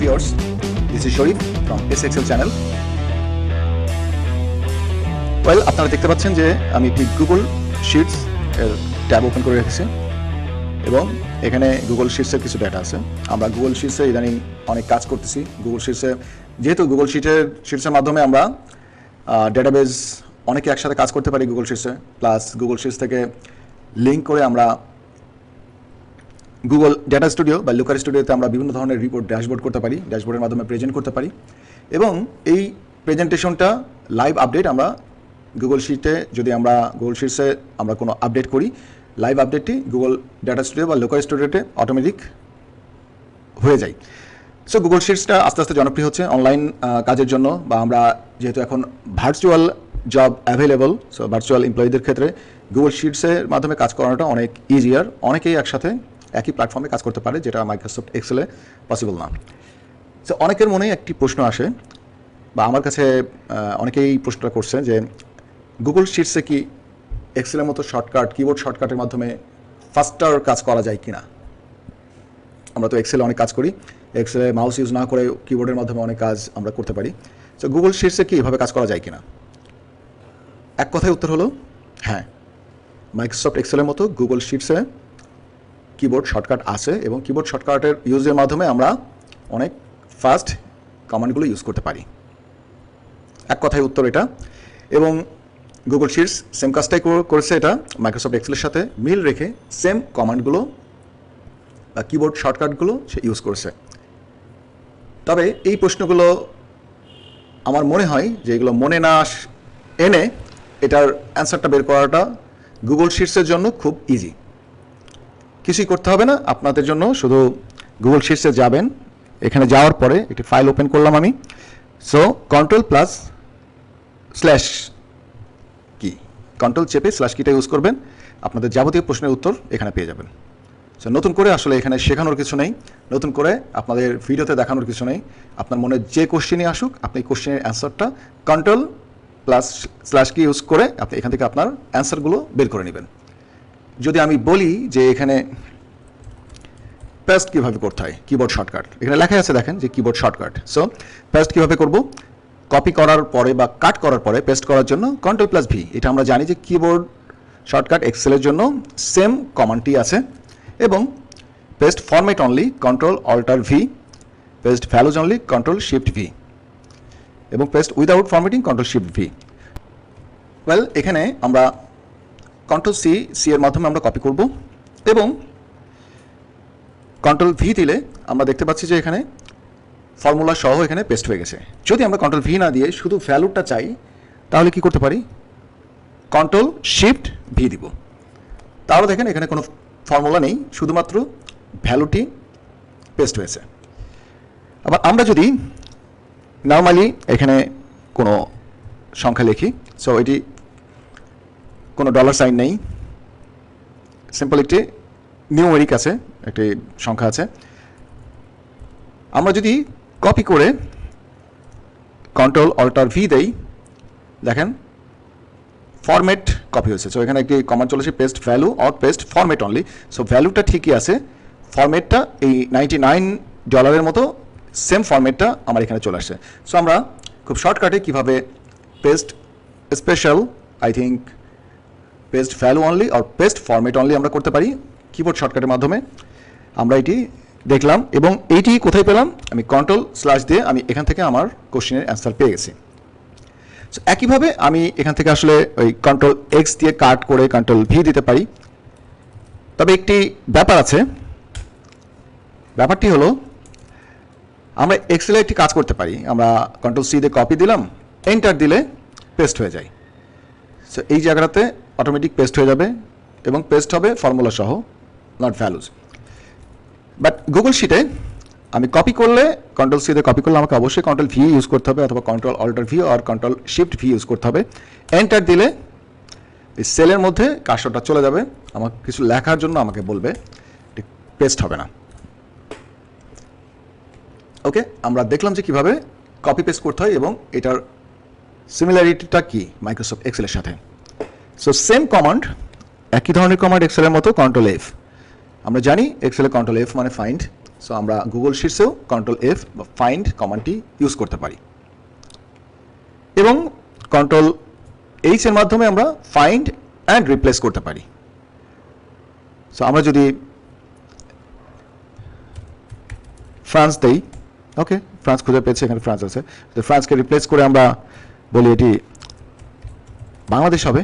viewers, this is Sharif from SXL channel. Well, আপনারা দেখতে পাচ্ছেন যে আমি একটি গুগল শিটস এর ট্যাব ওপেন করে রেখেছি এবং এখানে গুগল শিটসের কিছু ডেটা আছে। আমরা গুগল শিটসে ইদানিং অনেক কাজ করতেছি। গুগল শিটসে যেহেতু গুগল শিটসের মাধ্যমে আমরা ডেটাবেজ অনেকে একসাথে কাজ করতে পারি গুগল শিটসে, প্লাস গুগল শিটস থেকে লিঙ্ক করে আমরা গুগল ডেটা স্টুডিও বা লুকার স্টুডিওতে আমরা বিভিন্ন ধরনের রিপোর্ট ড্যাশবোর্ড করতে পারি, ড্যাশবোর্ডের মাধ্যমে প্রেজেন্ট করতে পারি এবং এই প্রেজেন্টেশনটা লাইভ আপডেট আমরা গুগল শিটে যদি আমরা গুগল শিটসে আমরা কোনো আপডেট করি, লাইভ আপডেটটি গুগল ডেটা স্টুডিও বা লোকাল স্টুডিওতে অটোমেটিক হয়ে যায়। সো গুগল শিটসটা আস্তে আস্তে জনপ্রিয় হচ্ছে অনলাইন কাজের জন্য, বা আমরা যেহেতু এখন virtual job available, so virtual এমপ্লয়ীদের ক্ষেত্রে গুগল শিটসের মাধ্যমে কাজ করাটা অনেক ইজিয়ার। অনেকেই একসাথে একই প্ল্যাটফর্মে কাজ করতে পারে, যেটা মাইক্রোসফট এক্সেলে পসিবল না। সো অনেকের মনে একটি প্রশ্ন আসে, বা আমার কাছে অনেকেই প্রশ্নটা করছে যে গুগল শিটসে কি এক্সেলের মতো শর্টকাট, কিবোর্ড শর্টকাটের মাধ্যমে ফাস্টার কাজ করা যায় কিনা। আমরা তো এক্সেলে অনেক কাজ করি, এক্সেলে মাউস ইউজ না করে কিবোর্ডের মাধ্যমে অনেক কাজ আমরা করতে পারি। সো গুগল শিটসে কি এভাবে কাজ করা যায় কিনা? এক কথায় উত্তর হলো হ্যাঁ, মাইক্রোসফট এক্সেলের মতো গুগল শিটসে কিবোর্ড শর্টকাট আছে এবং কিবোর্ড শর্টকাটের ইউজের মাধ্যমে আমরা অনেক ফাস্ট কমান্ডগুলো ইউজ করতে পারি। এক কথায় উত্তর এটা। এবং গুগল শিটস সেম কাজটাই করেছে, এটা মাইক্রোসফট এক্সেলের সাথে মিল রেখে সেম কমান্ডগুলো বা কিবোর্ড শর্টকাটগুলো সে ইউজ করেছে। তবে এই প্রশ্নগুলো আমার মনে হয় যে এগুলো মনে না এনে এটার অ্যান্সারটা বের করাটা গুগল শিটসের জন্য খুব ইজি। কিছুই করতে হবে না আপনাদের জন্য, শুধু গুগল শিটসে যাবেন, এখানে যাওয়ার পরে একটি ফাইল ওপেন করলাম আমি। সো কন্ট্রোল প্লাস স্ল্যাশ কি, কন্ট্রোল চেপে স্ল্যাশ কিটা ইউজ করবেন, আপনাদের যাবতীয় প্রশ্নের উত্তর এখানে পেয়ে যাবেন। সো নতুন করে আসলে এখানে শেখানোর কিছু নেই, নতুন করে আপনাদের ভিডিওতে দেখানোর কিছু নেই। আপনার মনে যে কোশ্চেনই আসুক, আপনি কোশ্চেনের অ্যান্সারটা কন্ট্রোল প্লাস স্ল্যাশ কি ইউজ করে আপনি এখান থেকে আপনার অ্যান্সারগুলো বের করে নেবেন। যদি আমি বলি যে এখানে পেস্ট কীভাবে করতে হয়, কিবোর্ড শর্টকাট এখানে লেখা আছে, দেখেন যে কিবোর্ড শর্টকাট। সো পেস্ট কীভাবে করব, কপি করার পরে বা কাট করার পরে পেস্ট করার জন্য কন্ট্রোল প্লাস ভি, এটা আমরা জানি যে কিবোর্ড শর্টকাট এক্সেলের জন্য সেম কমান্ডটি আছে। এবং paste format only control alter V, paste values only control shift V, এবং paste without formatting control shift V. Well, এখানে আমরা কন্ট্রোল সি এর মাধ্যমে আমরা কপি করব এবং কন্ট্রোল ভি দিলে আমরা দেখতে পাচ্ছি যে এখানে ফর্মুলা সহ এখানে পেস্ট হয়ে গেছে। যদি আমরা কন্ট্রোল ভি না দিয়ে শুধু ভ্যালুটা চাই, তাহলে কি করতে পারি, কন্ট্রোল শিফট ভি দিব। তাহলে দেখেন এখানে কোনো ফর্মুলা নেই, শুধুমাত্র ভ্যালুটি পেস্ট হয়েছে। আবার আমরা যদি নর্মালি এখানে কোনো সংখ্যা লিখি, সো এটি কোনো ডলার সাইন নেই, সিম্পল একটি নিউমেরিক আছে, একটি সংখ্যা আছে। আমরা যদি কপি করে কন্ট্রোল অল্টার ভি দেই, দেখেন ফরম্যাট কপি হয়েছে। সো এখানে একটি কমান্ড চলেছে paste value or paste format only. So ভ্যালুটা ঠিকই আছে, ফরম্যাটটা এই $99 মতো সেম ফরম্যাটটা আমার এখানে চলে আসছে। সো আমরা খুব শর্টকাটে কীভাবে paste special, I think paste value only or paste format only আমরা করতে পারি কিবোর্ড শর্টকাটের মাধ্যমে, আমরা এটি দেখলাম। এবং এইটি কোথায় পেলাম, আমি কন্ট্রোল স্ল্যাশ দিয়ে আমি এখান থেকে আমার কোশ্চেনের অ্যান্সার পেয়ে গেছি। সো একইভাবে আমি এখান থেকে আসলে ওই কন্ট্রোল এক্স দিয়ে কাট করে কন্ট্রোল ভি দিতে পারি। তবে একটি ব্যাপার আছে, ব্যাপারটি হলো আমরা এক্সেলে একটি কাজ করতে পারি, আমরা কন্ট্রোল সি দিয়ে কপি দিলাম, এন্টার দিলে পেস্ট হয়ে যায়। সো এই জায়গাটাতে অটোমেটিক পেস্ট হয়ে যাবে এবং পেস্ট হবে ফর্মুলা সহ, নট ভ্যালুজ। বাট গুগল শিটে আমি কপি করলে, কন্ট্রোল সি দিয়ে কপি করলে আমাকে অবশ্যই কন্ট্রোল ভি ইউজ করতে হবে, অথবা কন্ট্রোল অল্টার ভি আর কন্ট্রোল শিফট ভি ইউজ করতে হবে। এন্টার দিলে এই সেলের মধ্যে কার্সরটা চলে যাবে, আমাকে কিছু লেখার জন্য আমাকে বলবে, পেস্ট হবে না। ওকে, আমরা দেখলাম যে কীভাবে কপি পেস্ট করতে হয় এবং এটার সিমিলারিটিটা কি মাইক্রোসফট এক্সেলের সাথে। সো সেম কমান্ড, একই ধরনের কমান্ড এক্সেলের মতো, কন্ট্রোল এফ। আমরা জানি এক্সেলে কন্ট্রোল এফ মানে ফাইন্ড। সো আমরা গুগল শিটসেও কন্ট্রোল এফ বা ফাইন্ড কমান্ডটি ইউজ করতে পারি এবং কন্ট্রোল এইচ এর মাধ্যমে আমরা ফাইন্ড অ্যান্ড রিপ্লেস করতে পারি। সো আমরা যদি ফ্রান্স দেই, ওকে, ফ্রান্স খুঁজে পেয়েছে, এখানে ফ্রান্স আছে, তো ফ্রান্সকে রিপ্লেস করে আমরা বলি এটি বাংলাদেশ হবে,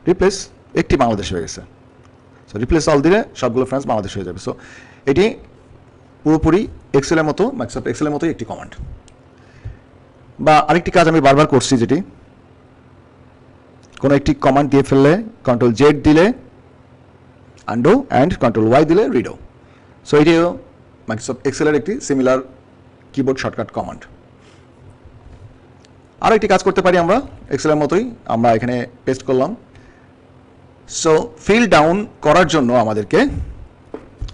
রিপ্লেস একটি বাংলাদেশ হয়ে গেছে। সো রিপ্লেস অল দিলে সবগুলো ফ্রান্স বাংলাদেশ হয়ে যাবে। সো এটি পুরোপুরি এক্সেলের মতো, মাইক্রোসফট এক্সেলের মতোই একটি কমান্ড। বা আরেকটি কাজ আমি বারবার করছি, যেটি কোনো একটি কমান্ড দিয়ে ফেললে কন্ট্রোল জেড দিলে আন্ডো অ্যান্ড কন্ট্রোল ওয়াই দিলে রিডো। সো এটিও মাইক্রোসফট এক্সেলের একটি সিমিলার কিবোর্ড শর্টকাট কমান্ড। আরও একটি কাজ করতে পারি আমরা এক্সেলের মতোই, আমরা এখানে পেস্ট করলাম। সো ফিল ডাউন করার জন্য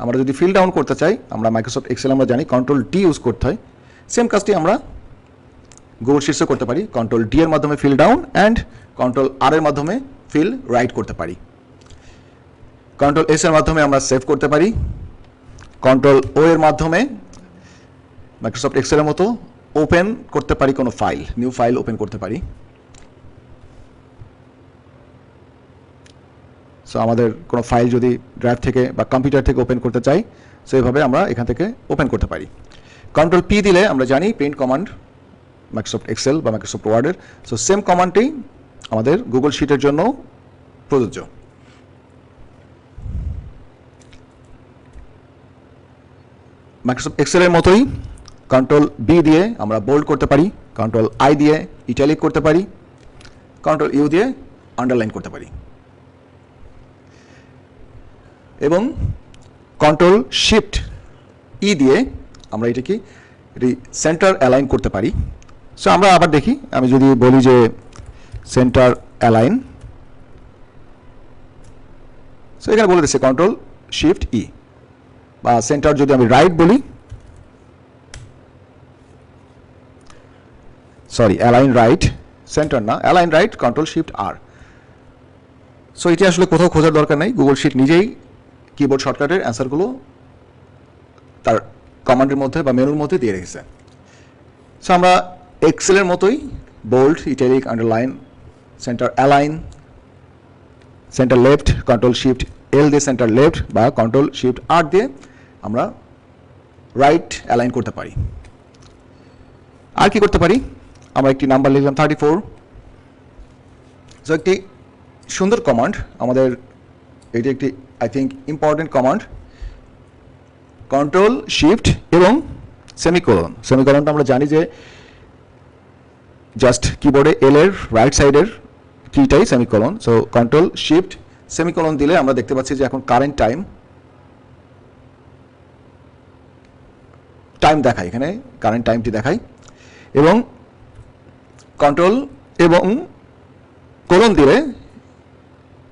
আমরা যদি ফিল ডাউন করতে চাই, আমরা মাইক্রোসফট এক্সেল আমরা জানি কন্ট্রোল ডি ইউজ করতে হয়, সেম কাজটি আমরা গুগল শিটসে করতে পারি। কন্ট্রোল ডি এর মাধ্যমে ফিল ডাউন অ্যান্ড কন্ট্রোল আর এর মাধ্যমে ফিল রাইট করতে পারি। কন্ট্রোল এস এর মাধ্যমে আমরা সেভ করতে পারি। কন্ট্রোল ও এর মাধ্যমে মাইক্রোসফট এক্সেলের মতো ওপেন করতে পারি, কোনো ফাইল, নিউ ফাইল ওপেন করতে পারি। সো আমাদের কোনো ফাইল যদি ড্রাইভ থেকে বা কম্পিউটার থেকে ওপেন করতে চাই, সো এইভাবে আমরা এখান থেকে ওপেন করতে পারি। কন্ট্রোল পি দিলে আমরা জানি প্রিন্ট কমান্ড মাইক্রোসফট এক্সেল বা মাইক্রোসফট ওয়ার্ডের। সো সেম কমান্ডটি আমাদের গুগল শিটের জন্য প্রযোজ্য। মাইক্রোসফট এক্সেলের মতোই কন্ট্রোল বি দিয়ে আমরা বোল্ড করতে পারি, কন্ট্রোল আই দিয়ে ইটালিক করতে পারি, কন্ট্রোল ইউ দিয়ে আন্ডারলাইন করতে পারি এবং কন্ট্রোল শিফট ই দিয়ে আমরা এটি সেন্টার অ্যালাইন করতে পারি। সো আমরা আবার দেখি, আমি যদি বলি যে সেন্টার অ্যালাইন, সো এখানে বলে দিচ্ছে কন্ট্রোল শিফট ই। বা সেন্টার যদি আমি রাইট বলি, সরি অ্যালাইন রাইট, সেন্টার না, অ্যালাইন রাইট কন্ট্রোল শিফট আর। সো এটি আসলে কোথাও খোঁজার দরকার নেই, গুগল শিট নিজেই কিবোর্ড শর্টকাটের অ্যান্সারগুলো তার কমান্ডের মধ্যে বা মেনুর মধ্যে দিয়ে রেখেছে। সো আমরা এক্সেলের মতোই bold, italic, underline, centre align, centre left, control shift L দিয়ে সেন্টার লেফট বা কন্ট্রোল শিফট আর দিয়ে আমরা রাইট অ্যালাইন করতে পারি। আর কি করতে পারি, আমরা একটি নাম্বার লিখলাম 34। সো একটি সুন্দর কমান্ড আমাদের, এটি একটি I think important command, control shift এবং সেমিকোলন। সেমিকোলনটা আমরা জানি যে জাস্ট কিবোর্ডে এল এর রাইট সাইডের কিটাই semicolon. So control shift semicolon দিলে আমরা দেখতে পাচ্ছি যে এখন কারেন্ট টাইম দেখায়, এখানে কারেন্ট টাইমটি দেখায় এবং কন্ট্রোল এবং কোলন দিলে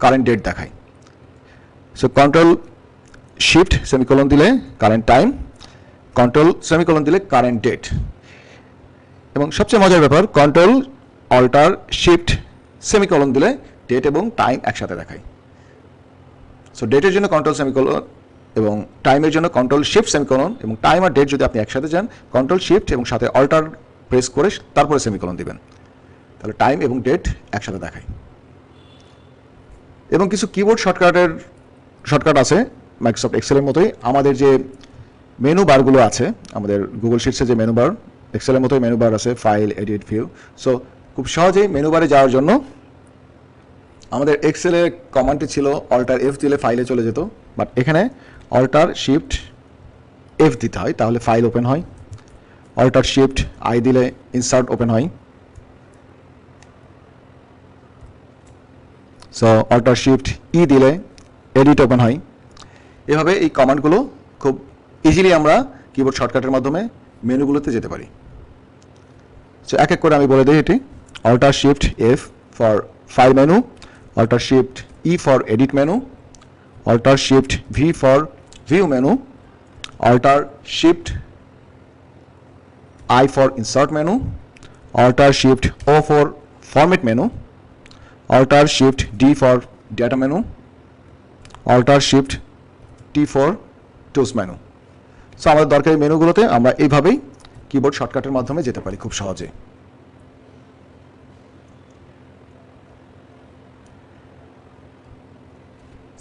কারেন্ট ডেট দেখায়। সো কন্ট্রোল শিফট সেমিকোলন দিলে কারেন্ট টাইম, কন্ট্রোল সেমিকোলন দিলে কারেন্ট ডেট। এবং সবচেয়ে মজার ব্যাপার, কন্ট্রোল অল্টার শিফট সেমিকোলন দিলে ডেট এবং টাইম একসাথে দেখায়। সো ডেটের জন্য কন্ট্রোল সেমিকোলন এবং টাইমের জন্য কন্ট্রোল শিফট সেমিকোলন, এবং টাইম আর ডেট যদি আপনি একসাথে যান কন্ট্রোল শিফট এবং সাথে অল্টার প্রেস করে তারপরে সেমিকোলন দিবেন, তাহলে টাইম এবং ডেট একসাথে দেখায়। এবং কিছু কিবোর্ড শর্টকাট আছে মাইক্রোসফট এক্সেলের মতোই। আমাদের যে মেনু বারগুলো আছে, আমাদের গুগল শিটসে যে মেনু বার, এক্সেলের মতোই মেনু বার আছে, ফাইল, এডিট, ভিউ। সো খুব সহজেই মেনু বারে যাওয়ার জন্য আমাদের এক্সেলের কমান্ডটি ছিল অল্টার এফ দিলে ফাইলে চলে যেত, বাট এখানে অল্টার শিফট এফ দিতে হয়, তাহলে ফাইল ওপেন হয়। অল্টার শিফট আই দিলে ইনসার্ট ওপেন হয়। সো অল্টার শিফট ই দিলে এডিট ওপেন হয়। এভাবে এই কমান্ডগুলো খুব ইজিলি আমরা কিবোর্ড শর্টকাটের মাধ্যমে মেনুগুলোতে যেতে পারি। সো এক এক করে আমি বলে দিই এটি। Alt shift F for file menu, alt shift E for edit menu, alt shift V for view menu, alt shift I for insert menu, Alt Shift O for format menu, Alt Shift D for data menu, Alt Shift T for tools menu. So আমাদের দরকারি মেনুগুলোতে আমরা এইভাবেই keyboard শর্টকাটের মাধ্যমে যেতে পারি খুব সহজে।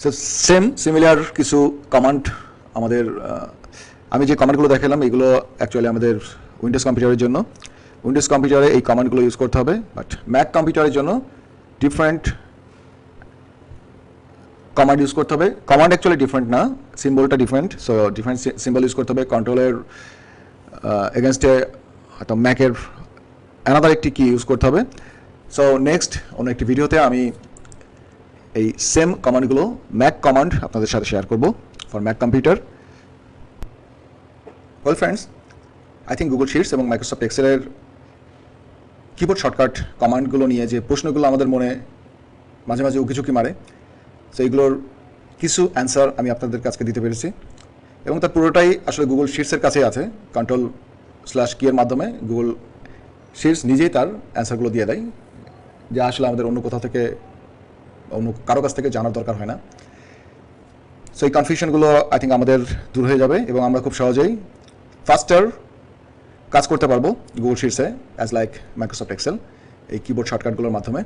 So similar কিছু কমান্ড আমাদের আমি যে কমান্ডগুলো দেখালাম এগুলো অ্যাকচুয়ালি আমাদের উইন্ডোজ কম্পিউটারের জন্য। উইন্ডোজ কম্পিউটারে এই কমান্ডগুলো ইউজ করতে হবে, বাট ম্যাক কম্পিউটারের জন্য ডিফারেন্ট কমান্ড ইউজ করতে হবে। কমান্ড অ্যাকচুয়ালি ডিফারেন্ট না, সিম্বলটা different. So different symbol use করতে হবে। কন্ট্রোলের এগেনস্টে হয়তো ম্যাকের অ্যানাদার একটি কি ইউজ করতে হবে। সো নেক্সট অন্য একটি ভিডিওতে আমি এই সেম কমান্ডগুলো ম্যাক কমান্ড আপনাদের সাথে শেয়ার করব for Mac computer. Well friends, I think Google shits এবং মাইক্রোসফট এক্সেলের কিবোর্ড শর্টকাট কমান্ডগুলো নিয়ে যে প্রশ্নগুলো আমাদের মনে মাঝে মাঝে উকিঝুঁকি মারে, সো এইগুলোর কিছু অ্যান্সার আমি আপনাদের কাছে দিতে পেরেছি এবং তার পুরোটাই আসলে গুগল শিটসের কাছেই আছে। কন্ট্রোল/কি এর মাধ্যমে গুগল শিটস নিজেই তার অ্যান্সারগুলো দিয়ে দেয়, যা আসলে আমাদের অন্য কোথাও থেকে অন্য কারো কাছ থেকে জানার দরকার হয় না। সো এই কনফিউশনগুলো আই থিঙ্ক আমাদের দূর হয়ে যাবে এবং আমরা খুব সহজেই ফাস্টার কাজ করতে পারবো গুগল শিটসে অ্যাজ লাইক মাইক্রোসফট এক্সেল এই কিবোর্ড শর্টকাটগুলোর মাধ্যমে।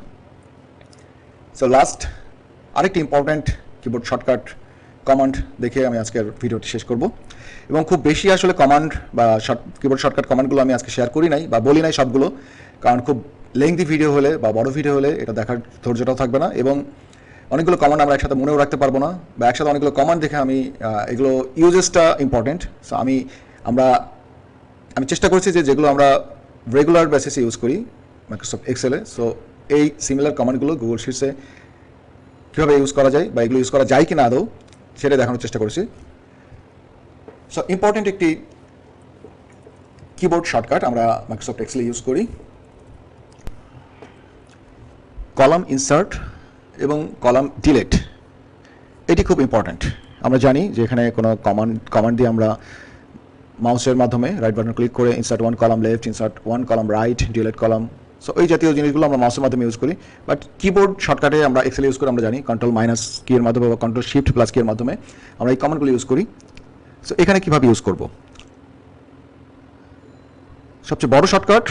সো লাস্ট আরেকটি ইম্পর্ট্যান্ট কিবোর্ড শর্টকাট কমান্ড দেখে আমি আজকের ভিডিওটি শেষ করব। এবং খুব বেশি আসলে কমান্ড বা কিবোর্ড শর্টকাট কমান্ডগুলো আমি আজকে শেয়ার করি নাই বা বলি নাই সবগুলো, কারণ খুব লেংথি ভিডিও হলে বা বড় ভিডিও হলে এটা দেখার ধৈর্যটাও থাকবে না এবং অনেকগুলো কমান্ড আমরা একসাথে মনেও রাখতে পারবো না, বা একসাথে অনেকগুলো কমান্ড দেখে আমি এগুলো ইউজেসটা ইম্পর্টেন্ট। সো আমি চেষ্টা করছি যে যেগুলো আমরা রেগুলার বেসিসে ইউজ করি মাইক্রোসফট এক্সেলে, সো এই সিমিলার কমান্ডগুলো গুগল শিটসে কীভাবে ইউজ করা যায় বা এগুলো ইউজ করা যায় কি না আদৌ সেটা দেখানোর চেষ্টা করেছি। সো ইম্পর্টেন্ট একটি কিবোর্ড শর্টকাট আমরা মাইক্রোসফট এক্সেলে ইউজ করি, কলাম ইনসার্ট এবং কলাম ডিলেট। এটি খুব ইম্পর্ট্যান্ট। আমরা জানি যে এখানে কোনো কমান্ড দিয়ে আমরা মাউসের মাধ্যমে রাইট বাটন ক্লিক করে insert 1 column left, insert 1 column right, delete column, so এই জাতীয় জিনিসগুলো আমরা মাউসের মাধ্যমে ইউজ করি। বাট কিবোর্ড শর্টকাটে আমরা এক্সেল ইউজ করি আমরা জানি কন্ট্রোল-কি এর মাধ্যমে বা কন্ট্রোল-শিফট+কি এর মাধ্যমে আমরা এই কমান্ডগুলো ইউজ করি। সো এখানে কীভাবে ইউজ করব? সবচেয়ে বড় শর্টকাট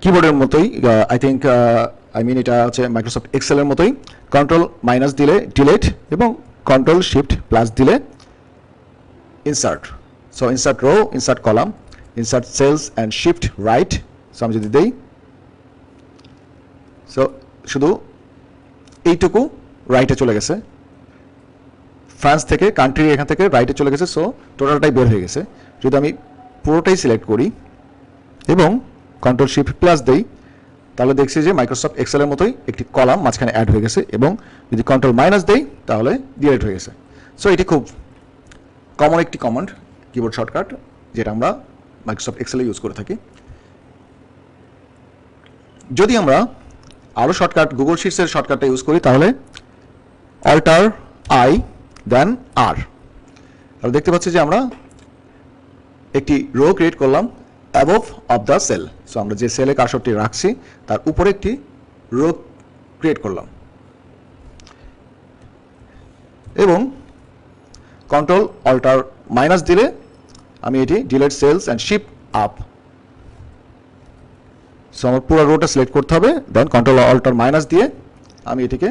কিবোর্ডের মতোই আই মিন এটা হচ্ছে মাইক্রোসফট এক্সেলের মতোই, কন্ট্রোল- দিলে ডিলেট এবং কন্ট্রোল-শিফট+ দিলে insert. So insert row, insert column, insert cells and shift right. So আমি যদি দেই, সো শুধু এইটুকু রাইটে চলে গেছে, ফ্রান্স থেকে কান্ট্রি এখান থেকে রাইটে চলে গেছে, সো টোটালটাই বের হয়ে গেছে। যদি আমি পুরোটাই সিলেক্ট করি এবং কন্ট্রোল-শিফট+ দেই, তাহলে দেখছি যে মাইক্রোসফট এক্সেলের মতোই একটি কলাম মাঝখানে অ্যাড হয়ে গেছে এবং যদি কন্ট্রোল- দেই তাহলে ডিলিট হয়ে গেছে। সো এটি খুব কমন একটি কমান্ড কিবোর্ড শর্টকাট যেটা আমরা মাইক্রোসফট এক্সেলে ইউজ করে থাকি। যদি আমরা আরও শর্টকাট গুগল শিটসের শর্টকাটটা ইউজ করি তাহলে Alt+I দেন R। তাহলে দেখতে পাচ্ছি যে আমরা একটি রো ক্রিয়েট করলাম above of the cell. So আমরা যে সেলে কার্সরটি রাখছি তার উপরে একটি রো ক্রিয়েট করলাম এবং কন্ট্রোল-Alt- দিলে আমি এটি delete cells and shift up. So আমার পুরো রোটা সিলেক্ট করতে হবে, দেন কন্ট্রোল-Alt- দিয়ে আমি এটিকে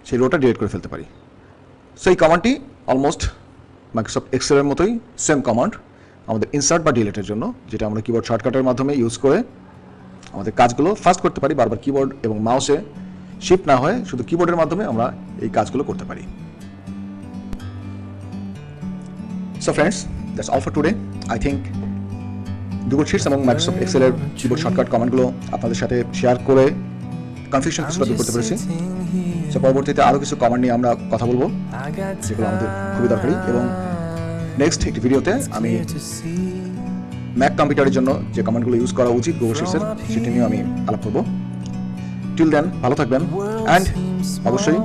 সেই রোটা ডিলিট করে ফেলতে পারি। সো এই কমান্ডটি অলমোস্ট মাইক্রোসফট এক্সেলের মতোই সেম কমান্ড আমাদের ইনসার্ট বা ডিলিটের জন্য, যেটা আমরা কিবোর্ড শর্টকাটের মাধ্যমে ইউজ করে আমাদের কাজগুলো ফাস্ট করতে পারি, বারবার কিবোর্ড এবং মাউসে শিফট না হয়ে শুধু কিবোর্ডের মাধ্যমে আমরা এই কাজগুলো করতে পারি। So friends, that's all for today. I think Google shits এবং মাইক্রোসফট এক্সেলের কিবোর্ড শর্টকাট কমান্ডগুলো আপনাদের সাথে শেয়ার করে কনফিউশন কিছুটা দূর করতে পেরেছি। সো পরবর্তীতে আরও কিছু কমান্ড নিয়ে আমরা কথা বলবো যেগুলো আমাদের খুবই দরকারি, এবং নেক্সট একটি ভিডিওতে আমি ম্যাক কম্পিউটারের জন্য যে কমান্ডগুলো ইউজ করা উচিত গুগল শিটসের সেটি নিয়ে আমি আলাপ করবো। টিল দেন ভালো থাকবেন অ্যান্ড অবশ্যই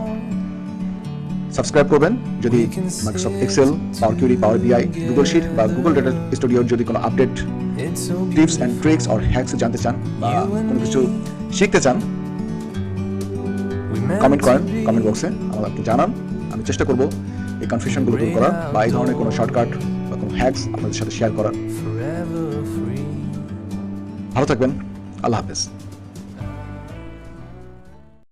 সাবস্ক্রাইব করবেন যদি মাইক্রোসফট এক্সেল, পাওয়ার কিউরি, পাওয়ার বিআই, গুগল শিট বা গুগল ডেটা স্টুডিওর যদি কোনো update, tips and tricks or hacks জানতে চান বা কোনো কিছু শিখতে চান, কমেন্ট করেন কমেন্ট বক্সে, আমাকে জানান। আমি চেষ্টা করব এই কনফিউশনগুলো দূর করার বা এই ধরনের কোনো শর্টকাট বা কোনো হ্যাকস আপনাদের সাথে শেয়ার করার। ভালো থাকবেন, আল্লাহ হাফেজ।